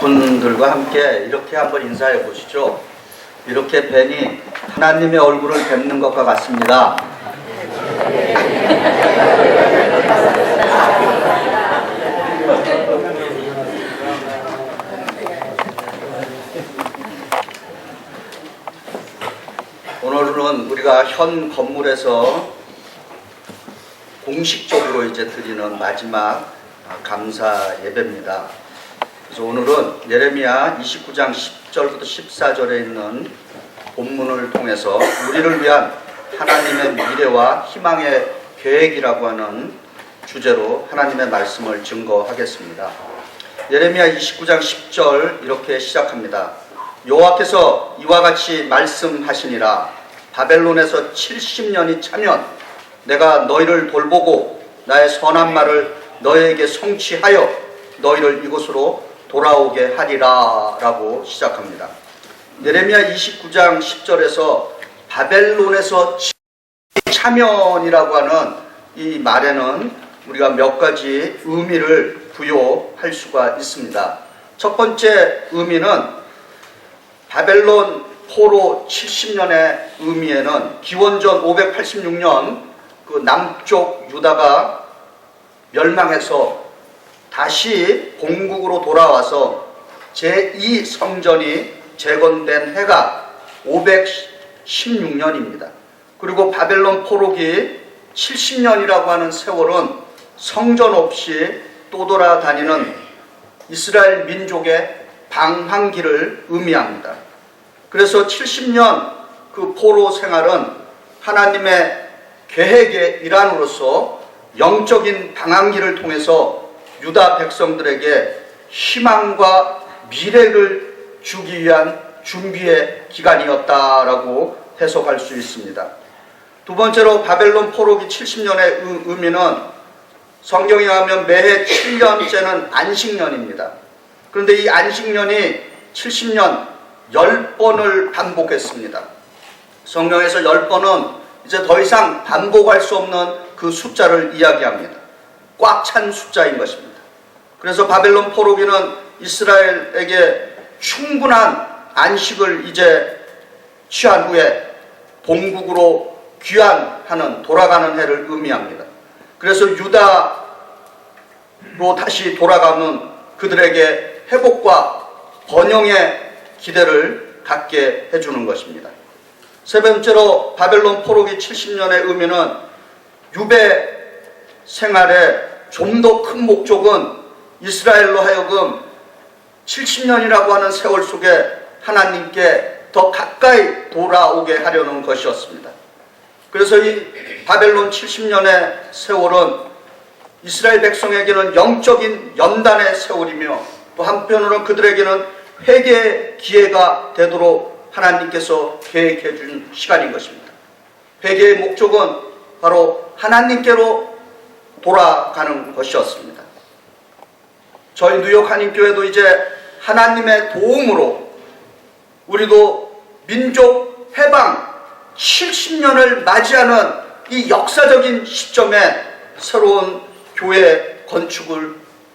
분들과 함께 이렇게 한번 인사해 보시죠. 이렇게 뵈니 하나님의 얼굴을 뵙는 것과 같습니다. 오늘은 우리가 현 건물에서 공식적으로 이제 드리는 마지막 감사 예배입니다. 그래서 오늘은 예레미야 29장 10절부터 14절에 있는 본문을 통해서 우리를 위한 하나님의 미래와 희망의 계획이라고 하는 주제로 하나님의 말씀을 증거하겠습니다. 예레미야 29장 10절 이렇게 시작합니다. 여호와께서 이와 같이 말씀하시니라. 바벨론에서 70년이 차면 내가 너희를 돌보고 나의 선한 말을 너희에게 성취하여 너희를 이곳으로 돌아오게 하리라 라고 시작합니다. 예레미야 29장 10절에서 바벨론에서 차면이라고 하는 이 말에는 우리가 몇 가지 의미를 부여할 수가 있습니다. 첫 번째 의미는 바벨론 포로 70년의 의미에는 기원전 586년 그 남쪽 유다가 멸망해서 다시 본국으로 돌아와서 제2성전이 재건된 해가 516년입니다. 그리고 바벨론 포로기 70년이라고 하는 세월은 성전 없이 떠돌아다니는 이스라엘 민족의 방황기를 의미합니다. 그래서 70년 그 포로 생활은 하나님의 계획의 일환으로서 영적인 방황기를 통해서 유다 백성들에게 희망과 미래를 주기 위한 준비의 기간이었다라고 해석할 수 있습니다. 두 번째로 바벨론 포로기 70년의 의미는 성경에 의하면 매해 7년째는 안식년입니다. 그런데 이 안식년이 70년 10번을 반복했습니다. 성경에서 10번은 이제 더 이상 반복할 수 없는 그 숫자를 이야기합니다. 꽉 찬 숫자인 것입니다. 그래서 바벨론 포로기는 이스라엘에게 충분한 안식을 이제 취한 후에 본국으로 귀환하는 돌아가는 해를 의미합니다. 그래서 유다로 다시 돌아가는 그들에게 회복과 번영의 기대를 갖게 해주는 것입니다. 세 번째로 바벨론 포로기 70년의 의미는 유배 생활의 좀 더 큰 목적은 이스라엘로 하여금 70년이라고 하는 세월 속에 하나님께 더 가까이 돌아오게 하려는 것이었습니다. 그래서 이 바벨론 70년의 세월은 이스라엘 백성에게는 영적인 연단의 세월이며 또 한편으로는 그들에게는 회개의 기회가 되도록 하나님께서 계획해 준 시간인 것입니다. 회개의 목적은 바로 하나님께로 돌아가는 것이었습니다. 저희 뉴욕 한인교회도 이제 하나님의 도움으로 우리도 민족 해방 70년을 맞이하는 이 역사적인 시점에 새로운 교회 건축을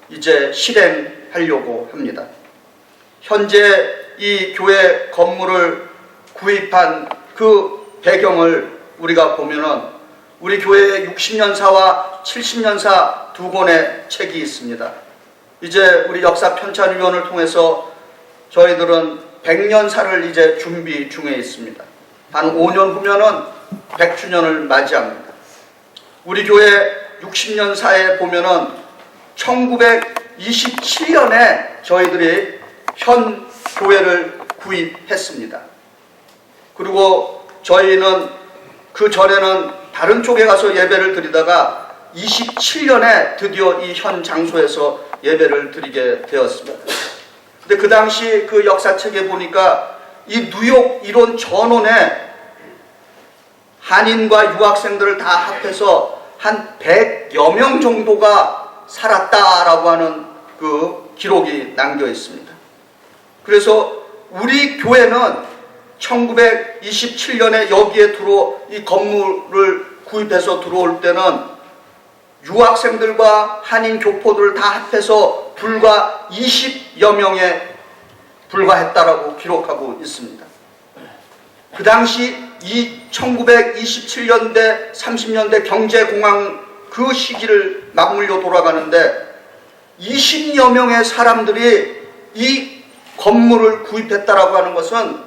이제 실행하려고 합니다. 현재 이 교회 건물을 구입한 그 배경을 우리가 보면은 우리 교회의 60년사와 70년사 두 권의 책이 있습니다. 이제 우리 역사 편찬위원을 통해서 저희들은 100년사를 이제 준비 중에 있습니다. 한 5년 후면은 100주년을 맞이합니다. 우리 교회 60년사에 보면은 1927년에 저희들이 현 교회를 구입했습니다. 그리고 저희는 그 전에는 다른 쪽에 가서 예배를 드리다가 27년에 드디어 이 현 장소에서 예배를 드리게 되었습니다. 근데 그 당시 그 역사책에 보니까 이 뉴욕 이론 전원에 한인과 유학생들을 다 합해서 한 100여 명 정도가 살았다라고 하는 그 기록이 남겨 있습니다. 그래서 우리 교회는 1927년에 여기에 이 건물을 구입해서 들어올 때는 유학생들과 한인 교포들을 다 합해서 불과 20여 명의 불과했다라고 기록하고 있습니다. 그 당시 이 1927년대 30년대 경제공황 그 시기를 맞물려 돌아가는데 20여 명의 사람들이 이 건물을 구입했다라고 하는 것은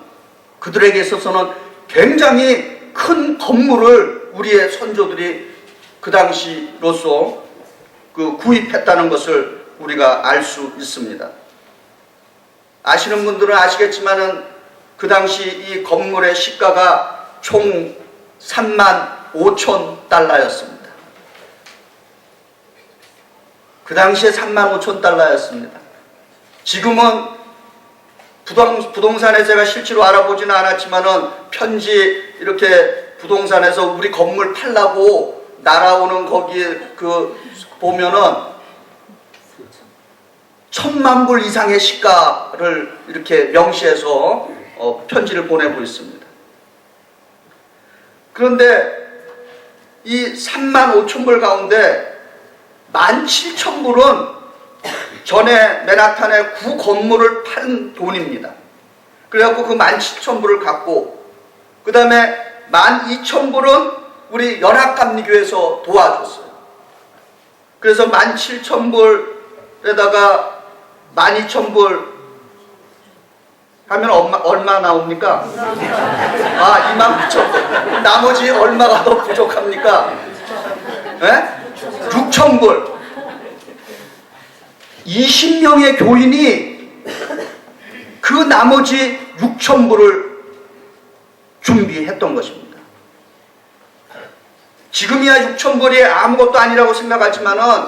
그들에게 있어서는 굉장히 큰 건물을 우리의 선조들이 그 당시로서 구입했다는 것을 우리가 알 수 있습니다. 아시는 분들은 아시겠지만은 그 당시 이 건물의 시가가 총 35,000달러였습니다. 그 당시에 35,000달러였습니다. 지금은 부동산에 제가 실제로 알아보지는 않았지만은 편지 이렇게 부동산에서 우리 건물 팔라고 날아오는 거기에 보면은 1,000만 불 이상의 시가를 이렇게 명시해서 편지를 보내고 있습니다. 그런데 이 35,000불 가운데 17,000불은 전에 맨하탄에 9건물을 판 돈입니다. 그래갖고 그 17,000불을 갖고 그 다음에 12,000불은 우리 연합감리교에서 도와줬어요. 그래서 17,000불에다가 12,000불 하면 얼마 나옵니까? 29,000불. 나머지 얼마가 더 부족합니까? 네? 6,000불. 20명의 교인이 그 나머지 6,000불을 준비했던 것입니다. 지금이야 6,000불이 아무것도 아니라고 생각하지만은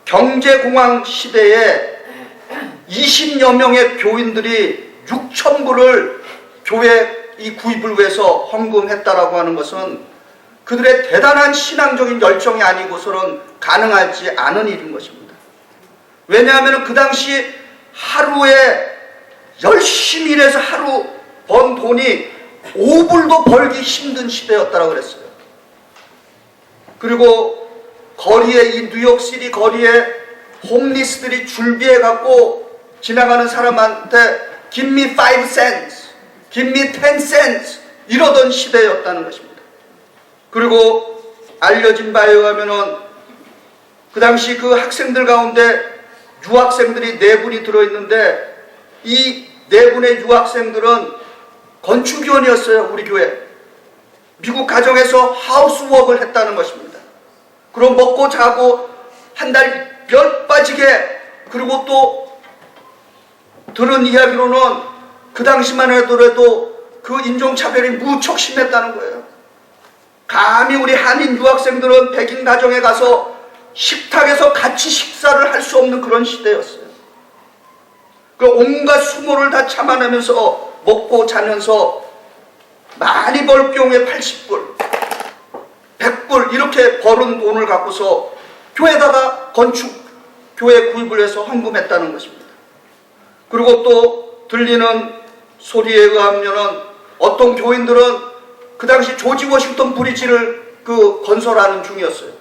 경제공황 시대에 20여 명의 교인들이 6,000불을 교회 이 구입을 위해서 헌금했다라고 하는 것은 그들의 대단한 신앙적인 열정이 아니고서는 가능하지 않은 일인 것입니다. 왜냐하면 그 당시 하루에 열심히 일해서 하루 번 돈이 5불도 벌기 힘든 시대였다라고 그랬어요. 그리고 거리에 이 뉴욕시티 거리에 홈리스들이 줄비해 갖고 지나가는 사람한테 Give me 5 cents, give me 10 cents 이러던 시대였다는 것입니다. 그리고 알려진 바에 의하면은 그 당시 그 학생들 가운데 유학생들이 4분이 들어있는데 이 4분의 유학생들은 건축위원이었어요. 우리 교회. 미국 가정에서 하우스워크를 했다는 것입니다. 그럼 먹고 자고 한 달 별 빠지게 그리고 또 들은 이야기로는 그 당시만 해도 그 인종차별이 무척 심했다는 거예요. 감히 우리 한인 유학생들은 백인 가정에 가서 식탁에서 같이 식사를 할 수 없는 그런 시대였어요. 그 온갖 수모를 다 참아내면서 먹고 자면서 많이 벌 경우에 80불, 100불 이렇게 벌은 돈을 갖고서 교회에다가 교회 구입을 해서 헌금했다는 것입니다. 그리고 또 들리는 소리에 의하면은 어떤 교인들은 그 당시 조지 워싱턴 브리지를 건설하는 중이었어요.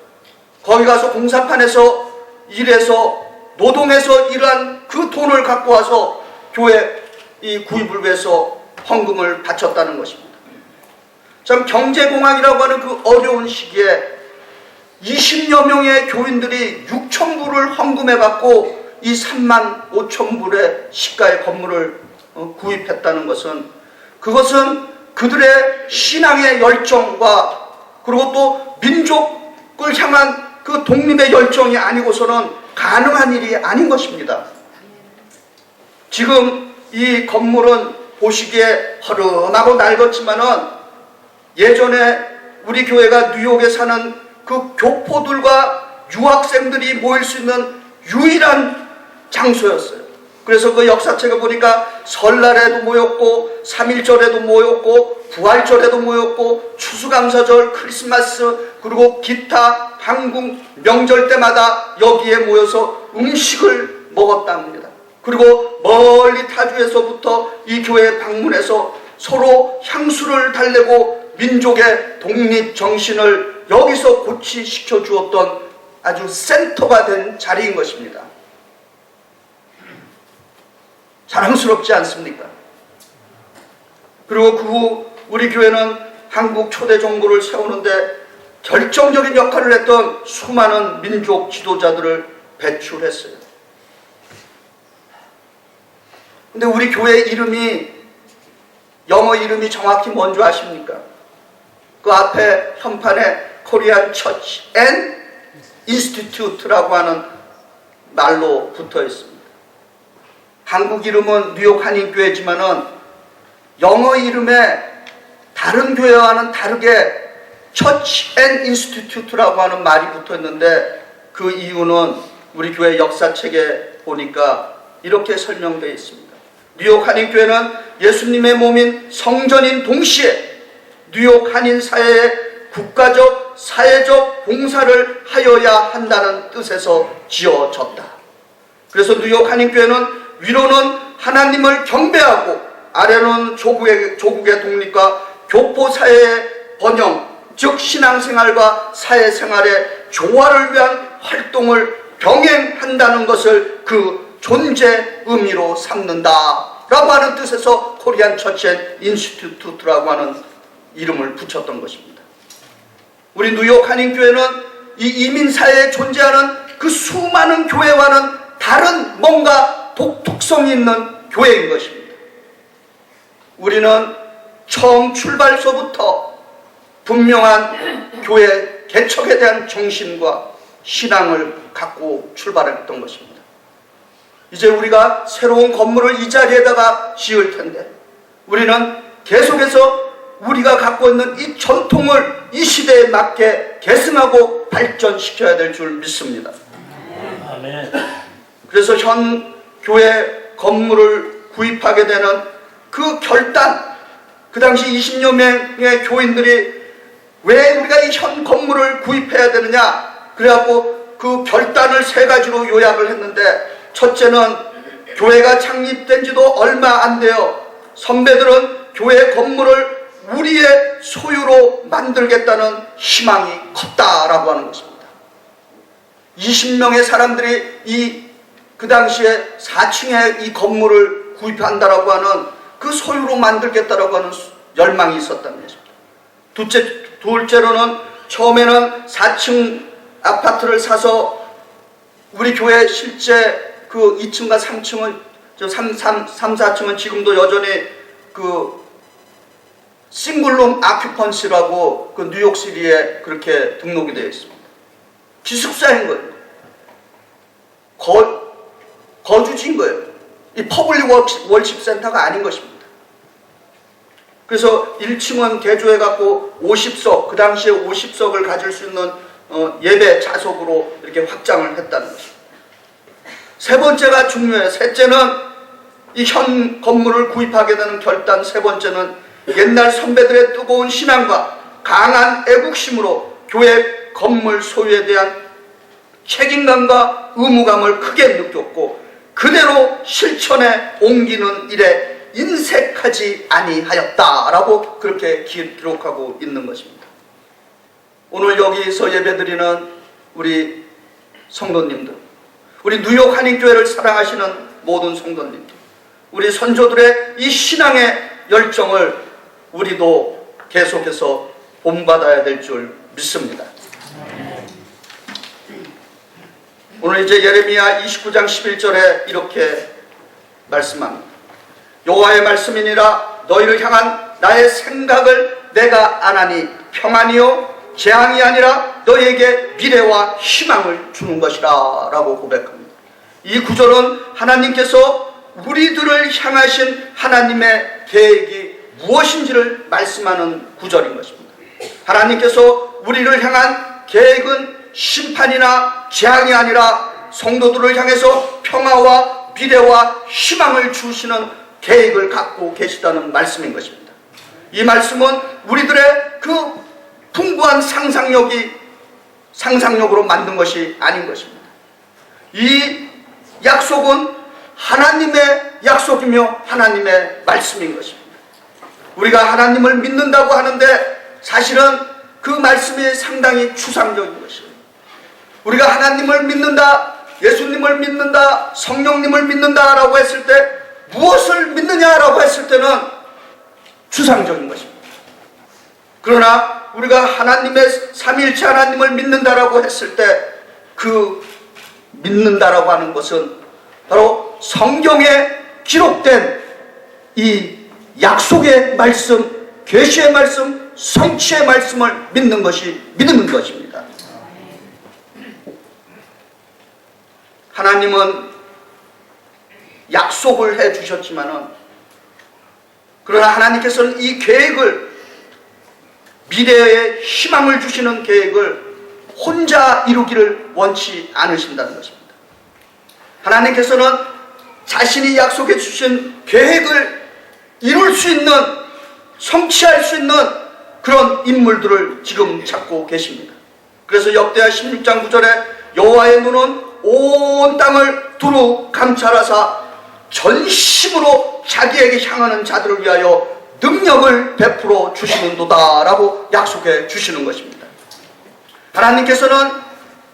거기 가서 공사판에서 일해서 노동해서 일한 그 돈을 갖고 와서 교회 이 구입을 위해서 헌금을 바쳤다는 것입니다. 참 경제공황이라고 하는 그 어려운 시기에 20여 명의 교인들이 6,000불을 헌금해 갖고 이 35,000불의 시가의 건물을 구입했다는 것은 그것은 그들의 신앙의 열정과 그리고 또 민족을 향한 그 독립의 열정이 아니고서는 가능한 일이 아닌 것입니다. 지금 이 건물은 보시기에 허름하고 낡았지만은 예전에 우리 교회가 뉴욕에 사는 그 교포들과 유학생들이 모일 수 있는 유일한 장소였어요. 그래서 그 역사책에 보니까 설날에도 모였고 3.1절에도 모였고 부활절에도 모였고 추수감사절, 크리스마스 그리고 기타, 한국 명절 때마다 여기에 모여서 음식을 먹었답니다. 그리고 멀리 타주에서부터 이 교회에 방문해서 서로 향수를 달래고 민족의 독립정신을 여기서 고취시켜 주었던 아주 센터가 된 자리인 것입니다. 자랑스럽지 않습니까? 그리고 그 후 우리 교회는 한국 초대 정부를 세우는데 결정적인 역할을 했던 수많은 민족 지도자들을 배출했어요. 근데 우리 교회 이름이, 영어 이름이 정확히 뭔지 아십니까? 그 앞에 현판에 코리안 처치 앤 인스티튜트라고 하는 말로 붙어 있습니다. 한국 이름은 뉴욕 한인교회지만은 영어 이름에 다른 교회와는 다르게 처치 앤 인스티튜트라고 하는 말이 붙어 있는데, 그 이유는 우리 교회 역사책에 보니까 이렇게 설명되어 있습니다. 뉴욕 한인교회는 예수님의 몸인 성전인 동시에 뉴욕 한인 사회의 국가적, 사회적 봉사를 하여야 한다는 뜻에서 지어졌다. 그래서 뉴욕 한인교회는 위로는 하나님을 경배하고 아래로는 조국의 독립과 교포사회의 번영, 즉 신앙생활과 사회생활의 조화를 위한 활동을 병행한다는 것을 그 존재 의미로 삼는다 라고 하는 뜻에서 코리안 처치 앤 인스티튜트라고 하는 이름을 붙였던 것입니다. 우리 뉴욕 한인교회는 이 이민사회에 존재하는 그 수많은 교회와는 다른 뭔가 독특성이 있는 교회인 것입니다. 우리는 처음 출발서부터 분명한 교회 개척에 대한 정신과 신앙을 갖고 출발했던 것입니다. 이제 우리가 새로운 건물을 이 자리에다가 지을 텐데 우리는 계속해서 우리가 갖고 있는 이 전통을 이 시대에 맞게 계승하고 발전시켜야 될 줄 믿습니다. 아멘. 그래서 현 교회 건물을 구입하게 되는 그 결단, 그 당시 20여 명의 교인들이 왜 우리가 이 현 건물을 구입해야 되느냐, 그래갖고 그 결단을 세 가지로 요약을 했는데, 첫째는 교회가 창립된 지도 얼마 안 돼요. 선배들은 교회 건물을 우리의 소유로 만들겠다는 희망이 컸다라고 하는 것입니다. 20명의 사람들이 그 당시에 4층에 이 건물을 구입한다라고 하는 그 소유로 만들겠다라고 하는 열망이 있었다는 것입니다. 둘째로는 처음에는 4층 아파트를 사서 우리 교회 실제 그 2층과 3층은 3, 4층은 지금도 여전히 그 싱글룸 아큐펀시라고 그 뉴욕시리에 그렇게 등록이 되어 있습니다. 기숙사인 거예요. 거주지인 거예요. 이 퍼블릭 월십 센터가 아닌 것입니다. 그래서 1층은 개조해갖고 50석, 그 당시에 50석을 가질 수 있는 예배 좌석으로 이렇게 확장을 했다는 것입니다. 세 번째가 중요해요. 셋째는 이 현 건물을 구입하게 되는 결단, 세 번째는 옛날 선배들의 뜨거운 신앙과 강한 애국심으로 교회 건물 소유에 대한 책임감과 의무감을 크게 느꼈고 그대로 실천에 옮기는 일에 인색하지 아니하였다라고 그렇게 기록하고 있는 것입니다. 오늘 여기서 예배드리는 우리 성도님들, 우리 뉴욕 한인교회를 사랑하시는 모든 성도님들, 우리 선조들의 이 신앙의 열정을 우리도 계속해서 본받아야 될 줄 믿습니다. 오늘 이제 예레미야 29장 11절에 이렇게 말씀합니다. 여호와의 말씀이니라 너희를 향한 나의 생각을 내가 아나니 평안이요 재앙이 아니라 너희에게 미래와 희망을 주는 것이라 라고 고백합니다. 이 구절은 하나님께서 우리들을 향하신 하나님의 계획이 무엇인지를 말씀하는 구절인 것입니다. 하나님께서 우리를 향한 계획은 심판이나 재앙이 아니라 성도들을 향해서 평화와 미래와 희망을 주시는 계획을 갖고 계시다는 말씀인 것입니다. 이 말씀은 우리들의 그 풍부한 상상력으로 만든 것이 아닌 것입니다. 이 약속은 하나님의 약속이며 하나님의 말씀인 것입니다. 우리가 하나님을 믿는다고 하는데 사실은 그 말씀이 상당히 추상적인 것이에요. 우리가 하나님을 믿는다, 예수님을 믿는다, 성령님을 믿는다라고 했을 때 무엇을 믿느냐라고 했을 때는 추상적인 것입니다. 그러나 우리가 하나님의 삼위일체 하나님을 믿는다라고 했을 때 그 믿는다라고 하는 것은 바로 성경에 기록된 이 약속의 말씀, 계시의 말씀, 성취의 말씀을 믿는 것이 믿는 것입니다. 하나님은 약속을 해 주셨지만은 그러나 하나님께서는 이 계획을, 미래에 희망을 주시는 계획을 혼자 이루기를 원치 않으신다는 것입니다. 하나님께서는 자신이 약속해 주신 계획을 이룰 수 있는, 성취할 수 있는 그런 인물들을 지금 찾고 계십니다. 그래서 역대하 16장 9절에 여호와의 눈은 온 땅을 두루 감찰하사 전심으로 자기에게 향하는 자들을 위하여 능력을 베풀어 주시는도다 라고 약속해 주시는 것입니다. 하나님께서는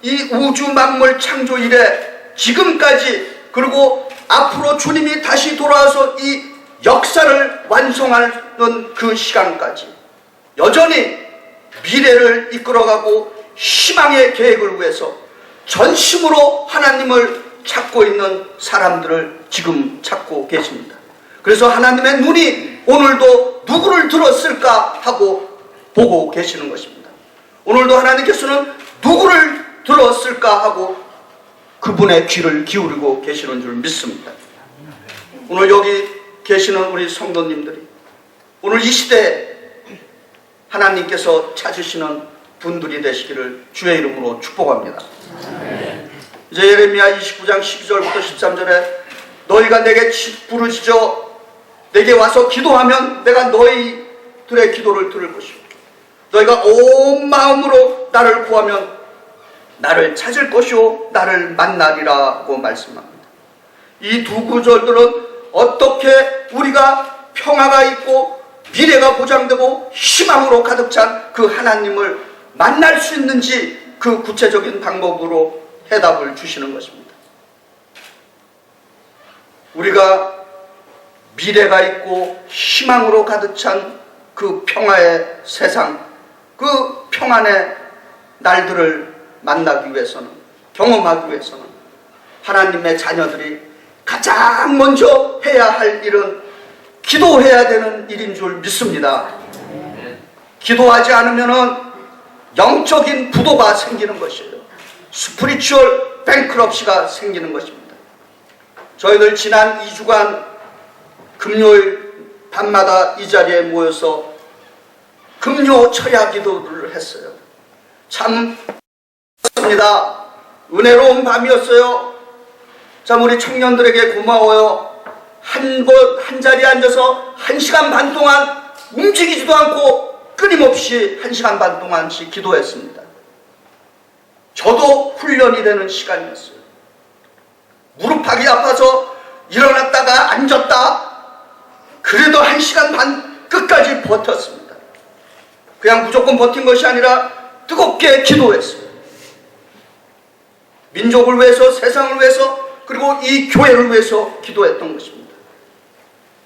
이 우주 만물 창조 이래 지금까지, 그리고 앞으로 주님이 다시 돌아와서 이 역사를 완성하는 그 시간까지 여전히 미래를 이끌어가고 희망의 계획을 위해서 전심으로 하나님을 찾고 있는 사람들을 지금 찾고 계십니다. 그래서 하나님의 눈이 오늘도 누구를 들었을까 하고 보고 계시는 것입니다. 오늘도 하나님께서는 누구를 들었을까 하고 그분의 귀를 기울이고 계시는 줄 믿습니다. 오늘 여기 계시는 우리 성도님들이 오늘 이 시대에 하나님께서 찾으시는 분들이 되시기를 주의 이름으로 축복합니다. 이제 예레미야 29장 12절부터 13절에 너희가 내게 부르짖어 내게 와서 기도하면 내가 너희들의 기도를 들을 것이고 너희가 온 마음으로 나를 구하면 나를 찾을 것이요 나를 만나리라고 말씀합니다. 이 두 구절들은 어떻게 우리가 평화가 있고 미래가 보장되고 희망으로 가득 찬 그 하나님을 만날 수 있는지 그 구체적인 방법으로 해답을 주시는 것입니다. 우리가 미래가 있고 희망으로 가득 찬 그 평화의 세상, 그 평안의 날들을 만나기 위해서는, 경험하기 위해서는 하나님의 자녀들이 가장 먼저 해야 할 일은 기도해야 되는 일인 줄 믿습니다. 기도하지 않으면은 영적인 부도가 생기는 것이에요. 스피리추얼 뱅크럽시가 생기는 것입니다. 저희들 지난 2주간 금요일 밤마다 이 자리에 모여서 금요 철야 기도를 했어요. 참 좋습니다. 은혜로운 밤이었어요. 참 우리 청년들에게 고마워요. 한 자리에 앉아서 1시간 반 동안 움직이지도 않고 끊임없이 1시간 반 동안씩 기도했습니다. 저도 훈련이 되는 시간이었어요. 무릎팍이 아파서 일어났다가 앉았다. 그래도 1시간 반 끝까지 버텼습니다. 그냥 무조건 버틴 것이 아니라 뜨겁게 기도했어요. 민족을 위해서, 세상을 위해서, 그리고 이 교회를 위해서 기도했던 것입니다.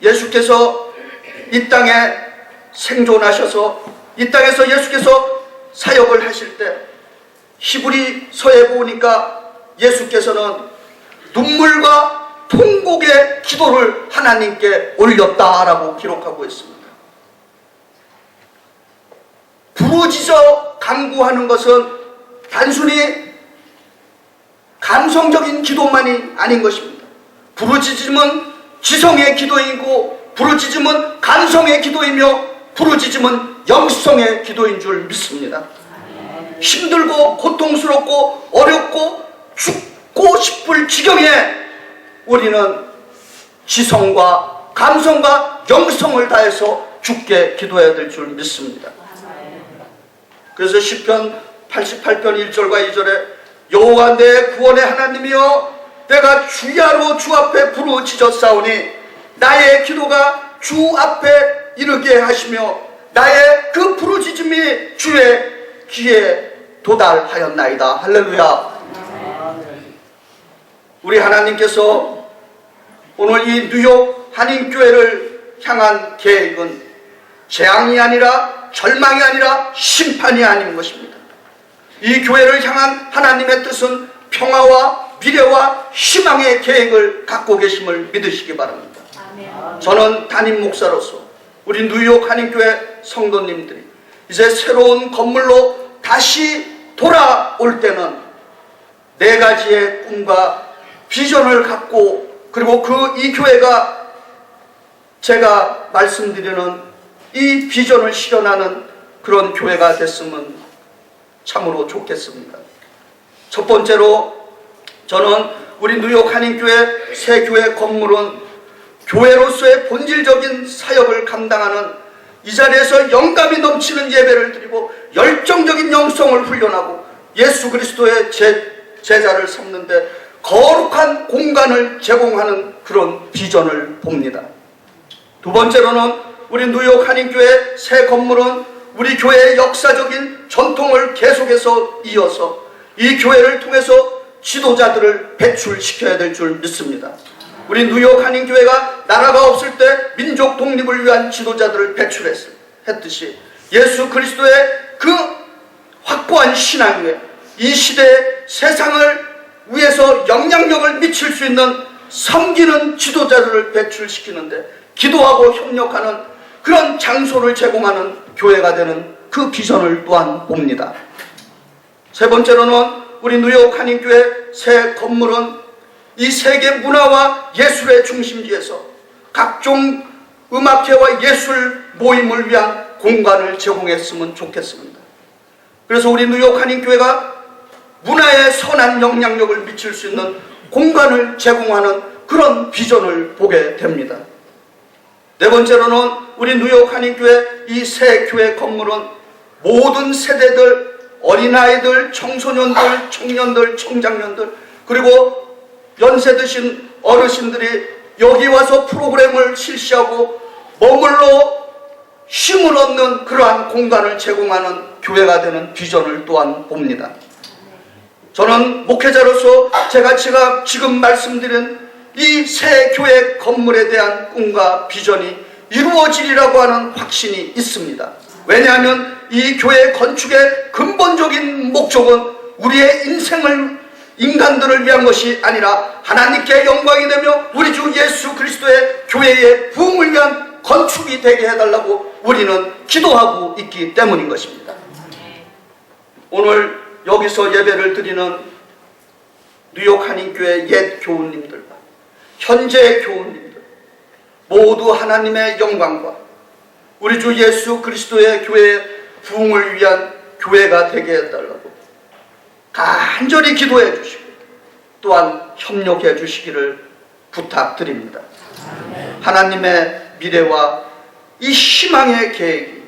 예수께서 이 땅에 생존하셔서 이 땅에서 예수께서 사역을 하실 때 히브리서에 보니까 예수께서는 눈물과 통곡의 기도를 하나님께 올렸다라고 기록하고 있습니다. 부르짖어 간구하는 것은 단순히 감성적인 기도만이 아닌 것입니다. 부르짖음은 지성의 기도이고 부르짖음은 감성의 기도이며 부르짖음은 영성의 기도인 줄 믿습니다. 힘들고 고통스럽고 어렵고 죽고 싶을 지경에 우리는 지성과 감성과 영성을 다해서 죽게 기도해야 될 줄 믿습니다. 그래서 시편 88편 1절과 2절에 여호와 내 구원의 하나님이여 내가 주야로 주 앞에 부르짖었사오니 나의 기도가 주 앞에 이르게 하시며 나의 그 부르짖음이 주의 귀에 도달하였나이다. 할렐루야. 우리 하나님께서 오늘 이 뉴욕 한인교회를 향한 계획은 재앙이 아니라 절망이 아니라 심판이 아닌 것입니다. 이 교회를 향한 하나님의 뜻은 평화와 미래와 희망의 계획을 갖고 계심을 믿으시기 바랍니다. 저는 담임 목사로서 우리 뉴욕 한인교회 성도님들이 이제 새로운 건물로 다시 돌아올 때는 4가지의 꿈과 비전을 갖고, 그리고 이 교회가 제가 말씀드리는 이 비전을 실현하는 그런 교회가 됐으면 참으로 좋겠습니다. 첫 번째로 저는 우리 뉴욕 한인교회 새 교회 건물은 교회로서의 본질적인 사역을 감당하는, 이 자리에서 영감이 넘치는 예배를 드리고 열정적인 영성을 훈련하고 예수 그리스도의 제자를 삼는데 거룩한 공간을 제공하는 그런 비전을 봅니다. 두 번째로는 우리 뉴욕 한인교회 새 건물은 우리 교회의 역사적인 전통을 계속해서 이어서 이 교회를 통해서 지도자들을 배출시켜야 될 줄 믿습니다. 우리 뉴욕 한인교회가 나라가 없을 때 민족 독립을 위한 지도자들을 배출했듯이 예수 그리스도의 그 확고한 신앙 위에 이 시대의 세상을 위해서 영향력을 미칠 수 있는 섬기는 지도자들을 배출시키는데 기도하고 협력하는 그런 장소를 제공하는 교회가 되는 그 비전을 또한 봅니다. 세 번째로는 우리 뉴욕 한인교회 새 건물은 이 세계 문화와 예술의 중심지에서 각종 음악회와 예술 모임을 위한 공간을 제공했으면 좋겠습니다. 그래서 우리 뉴욕 한인교회가 문화에 선한 영향력을 미칠 수 있는 공간을 제공하는 그런 비전을 보게 됩니다. 네 번째로는 우리 뉴욕 한인교회 이 새 교회 건물은 모든 세대들, 어린아이들, 청소년들, 청년들, 청장년들, 그리고 연세 드신 어르신들이 여기 와서 프로그램을 실시하고 머물러 쉼을 얻는 그러한 공간을 제공하는 교회가 되는 비전을 또한 봅니다. 저는 목회자로서 제가 지금 말씀드린 이 새 교회 건물에 대한 꿈과 비전이 이루어지리라고 하는 확신이 있습니다. 왜냐하면 이 교회 건축의 근본적인 목적은 우리의 인간들을 위한 것이 아니라 하나님께 영광이 되며 우리 주 예수 그리스도의 교회의 부흥을 위한 건축이 되게 해달라고 우리는 기도하고 있기 때문인 것입니다. 오늘 여기서 예배를 드리는 뉴욕 한인교회 옛 교우님들과 현재 교우님들 모두 하나님의 영광과 우리 주 예수 그리스도의 교회의 부흥을 위한 교회가 되게 해달라고 간절히 기도해 주시고 또한 협력해 주시기를 부탁드립니다. 하나님의 미래와 이 희망의 계획이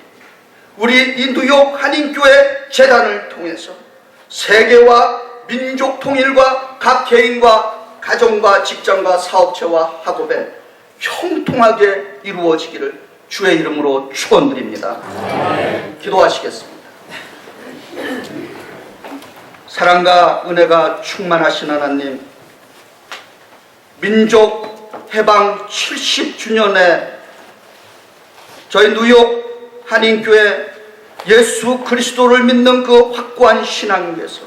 우리 이 뉴욕 한인교회 재단을 통해서 세계와 민족 통일과 각 개인과 가정과 직장과 사업체와 학업에 형통하게 이루어지기를 주의 이름으로 축원드립니다. 기도하시겠습니다. 사랑과 은혜가 충만하신 하나님, 민족 해방 70주년에 저희 뉴욕 한인교회 예수 그리스도를 믿는 그 확고한 신앙 위에서,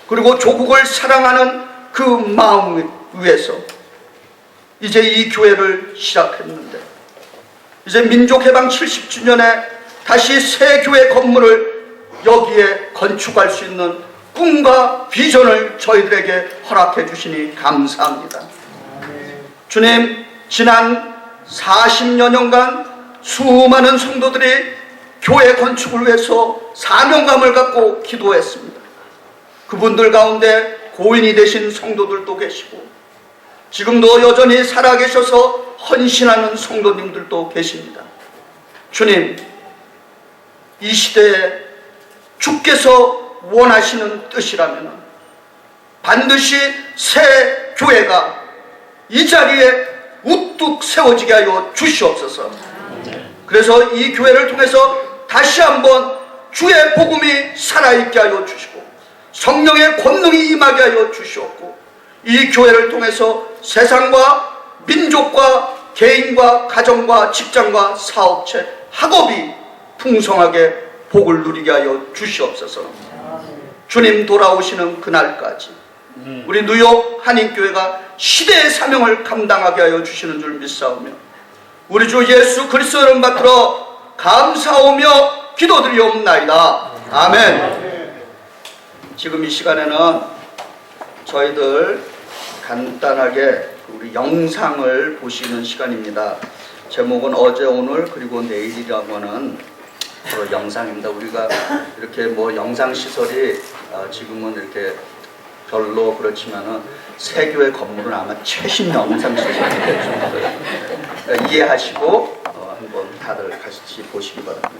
그리고 조국을 사랑하는 그 마음 위에서 이제 이 교회를 시작했는데, 이제 민족해방 70주년에 다시 새 교회 건물을 여기에 건축할 수 있는 꿈과 비전을 저희들에게 허락해 주시니 감사합니다. 주님, 지난 40여 년간 수많은 성도들이 교회 건축을 위해서 사명감을 갖고 기도했습니다. 그분들 가운데 고인이 되신 성도들도 계시고 지금도 여전히 살아계셔서 헌신하는 성도님들도 계십니다. 주님, 이 시대에 주께서 원하시는 뜻이라면 반드시 새 교회가 이 자리에 우뚝 세워지게 하여 주시옵소서. 그래서 이 교회를 통해서 다시 한번 주의 복음이 살아있게 하여 주시고 성령의 권능이 임하게 하여 주시옵고, 이 교회를 통해서 세상과 민족과 개인과 가정과 직장과 사업체, 학업이 풍성하게 복을 누리게 하여 주시옵소서. 주님 돌아오시는 그날까지 우리 뉴욕 한인교회가 시대의 사명을 감당하게 하여 주시는 줄 믿사오며 우리 주 예수 그리스도 이름 받들어 감사하며 기도드리옵나이다. 아멘. 지금 이 시간에는 저희들 간단하게 우리 영상을 보시는 시간입니다. 제목은 어제 오늘 그리고 내일이라고 하는 영상입니다. 우리가 이렇게 뭐 영상 시설이 지금은 이렇게 별로 그렇지만은 세교회 건물은 아마 최신 영상 시설이 될 정도예요. 그러니까 이해하시고 한번 다들 같이 보시기 바랍니다.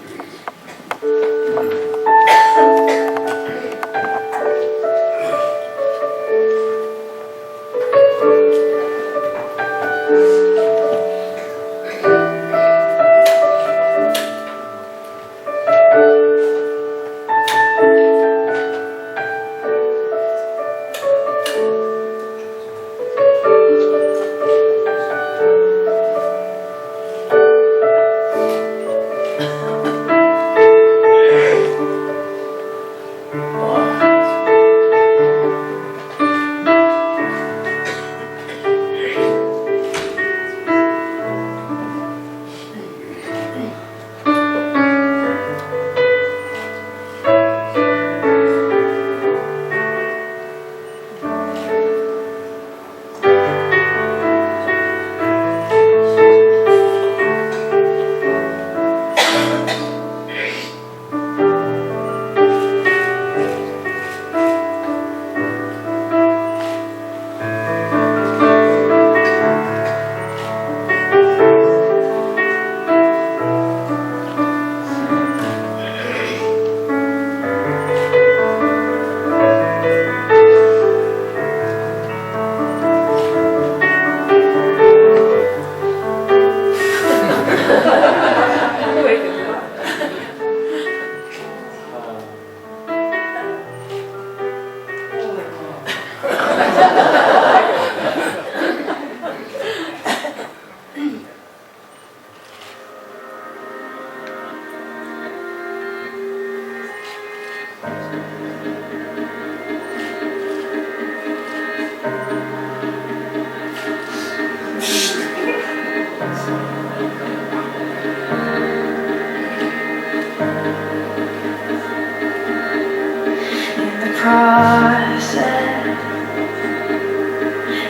Process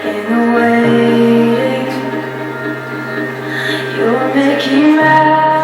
in the waiting, you're making right.